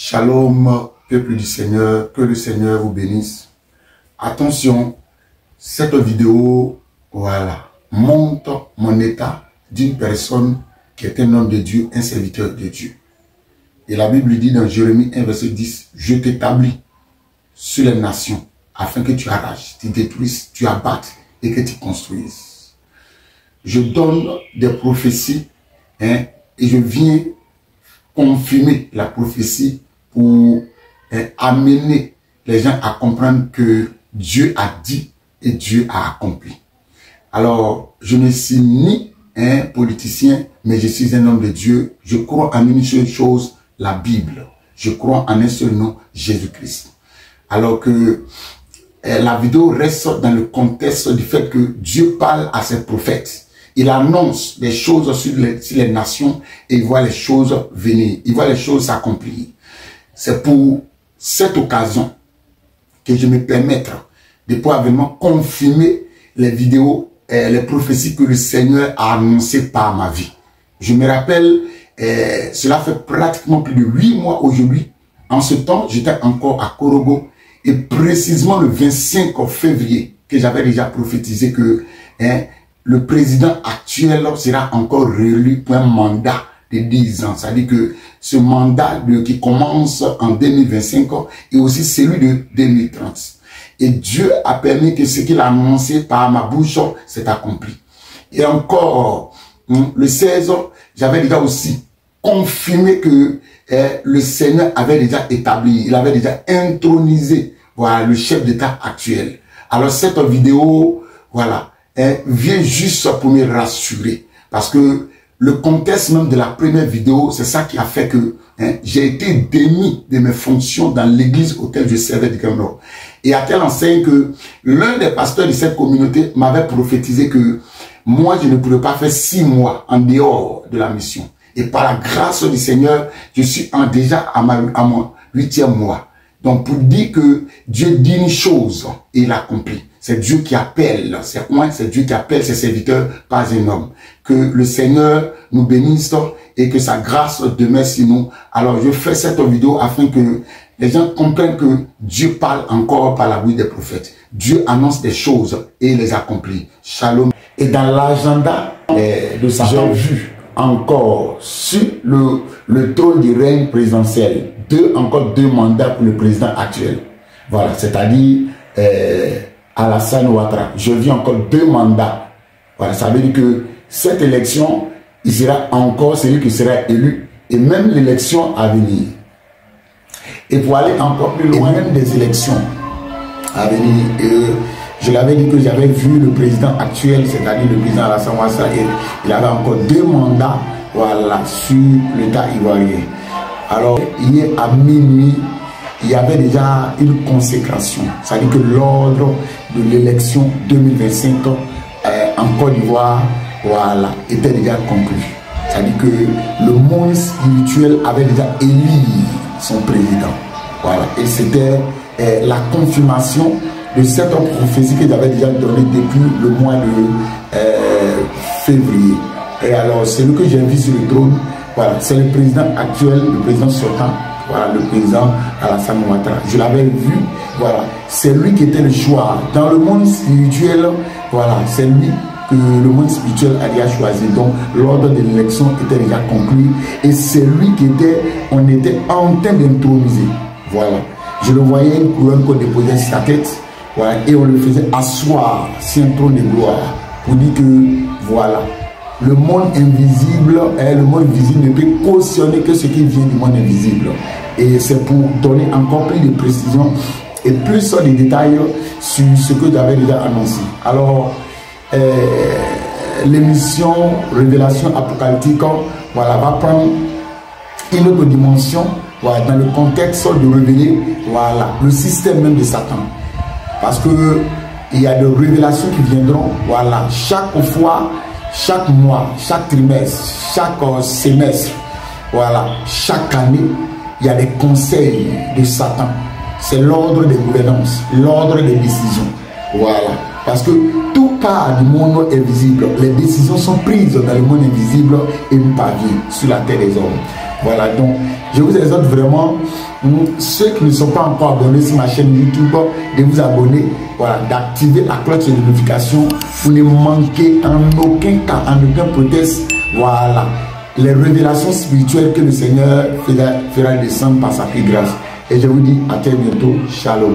Shalom, peuple du Seigneur, que le Seigneur vous bénisse. Attention, cette vidéo, voilà, montre mon état d'une personne qui est un homme de Dieu, un serviteur de Dieu. Et la Bible dit dans Jérémie 1, verset 10, « Je t'établis sur les nations, afin que tu arraches, tu détruises, tu abattes et que tu construises. » Je donne des prophéties, et je viens confirmer la prophétie pour amener les gens à comprendre que Dieu a dit et Dieu a accompli. Alors, je ne suis ni un politicien, mais je suis un homme de Dieu. Je crois en une seule chose, la Bible. Je crois en un seul nom, Jésus-Christ. Alors que la vidéo reste dans le contexte du fait que Dieu parle à ses prophètes. Il annonce des choses sur les nations et il voit les choses venir. Il voit les choses s'accomplir. C'est pour cette occasion que je me permets de pouvoir vraiment confirmer les vidéos, les prophéties que le Seigneur a annoncées par ma vie. Je me rappelle, cela fait pratiquement plus de 8 mois aujourd'hui. En ce temps, j'étais encore à Korogo et précisément le 25 février que j'avais déjà prophétisé que le président actuel sera encore réélu pour un mandat de 10 ans. C'est-à-dire que ce mandat qui commence en 2025 est aussi celui de 2030. Et Dieu a permis que ce qu'il a annoncé par ma bouche s'est accompli. Et encore, le 16, j'avais déjà aussi confirmé que le Seigneur avait déjà établi, il avait déjà intronisé, voilà, le chef d'État actuel. Alors cette vidéo, voilà, vient juste pour me rassurer. Parce que le contexte même de la première vidéo, c'est ça qui a fait que j'ai été démis de mes fonctions dans l'église auquel je servais du Cameroun. Et à telle enseigne que l'un des pasteurs de cette communauté m'avait prophétisé que moi, je ne pourrais pas faire 6 mois en dehors de la mission. Et par la grâce du Seigneur, je suis déjà à mon 8e mois. Donc pour dire que Dieu dit une chose et il accomplit. C'est Dieu qui appelle, c'est Dieu qui appelle ses serviteurs, pas un homme. Que le Seigneur nous bénisse et que sa grâce demeure sur nous. Alors je fais cette vidéo afin que les gens comprennent que Dieu parle encore par la bouche des prophètes. Dieu annonce des choses et les accomplit. Shalom. Et dans l'agenda de Satan, j'ai vu encore sur le trône du règne présidentiel, encore deux mandats pour le président actuel. Voilà, c'est-à-dire Alassane Ouattara. Je vis encore 2 mandats. Voilà, ça veut dire que cette élection, il sera encore celui qui sera élu et même l'élection à venir. Et pour aller encore plus loin, même des élections à venir, je l'avais dit que j'avais vu le président actuel, c'est-à-dire le président Alassane Ouattara, et il avait encore 2 mandats, voilà, sur l'État ivoirien. Alors, hier à minuit, il y avait déjà une consécration. C'est-à-dire que l'ordre de l'élection 2025 en Côte d'Ivoire, voilà, était déjà conclu. C'est-à-dire que le monde spirituel avait déjà élu son président. Voilà. Et c'était la confirmation de cette prophétie que j'avais déjà donnée depuis le mois de février. Et alors, celui que j'ai vu sur le trône, voilà, c'est le président actuel, le président sortant. Voilà, le président Alassane Ouattara. Je l'avais vu, voilà, c'est lui qui était le choix. Dans le monde spirituel, voilà, c'est lui que le monde spirituel a déjà choisi. Donc, l'ordre de l'élection était déjà conclu. Et c'est lui qui était, on était en train d'introniser. Voilà. Je le voyais, une couronne qu'on déposait sur sa tête. Voilà, et on le faisait asseoir sur un trône de gloire. Pour dire que, voilà, le monde invisible, le monde visible ne peut cautionner que ce qui vient du monde invisible. Et c'est pour donner encore plus de précision et plus de détails sur ce que j'avais déjà annoncé. Alors, l'émission Révélation Apocalyptique, voilà, va prendre une autre dimension, voilà, dans le contexte de révéler, voilà, le système même de Satan. Parce que il y a des révélations qui viendront, voilà, chaque fois, chaque mois, chaque trimestre, chaque semestre, voilà, chaque année, il y a des conseils de Satan. C'est l'ordre des gouvernances, l'ordre des décisions. Voilà. Parce que tout part du monde invisible. Les décisions sont prises dans le monde invisible et nous parviennent sur la terre des hommes. Voilà, donc je vous exhorte vraiment, ceux qui ne sont pas encore abonnés sur ma chaîne YouTube, de vous abonner, voilà, d'activer la cloche de notification pour ne manquer en aucun cas, en aucun prétexte, voilà, les révélations spirituelles que le Seigneur fera descendre par sa grâce. Et je vous dis à très bientôt. Shalom.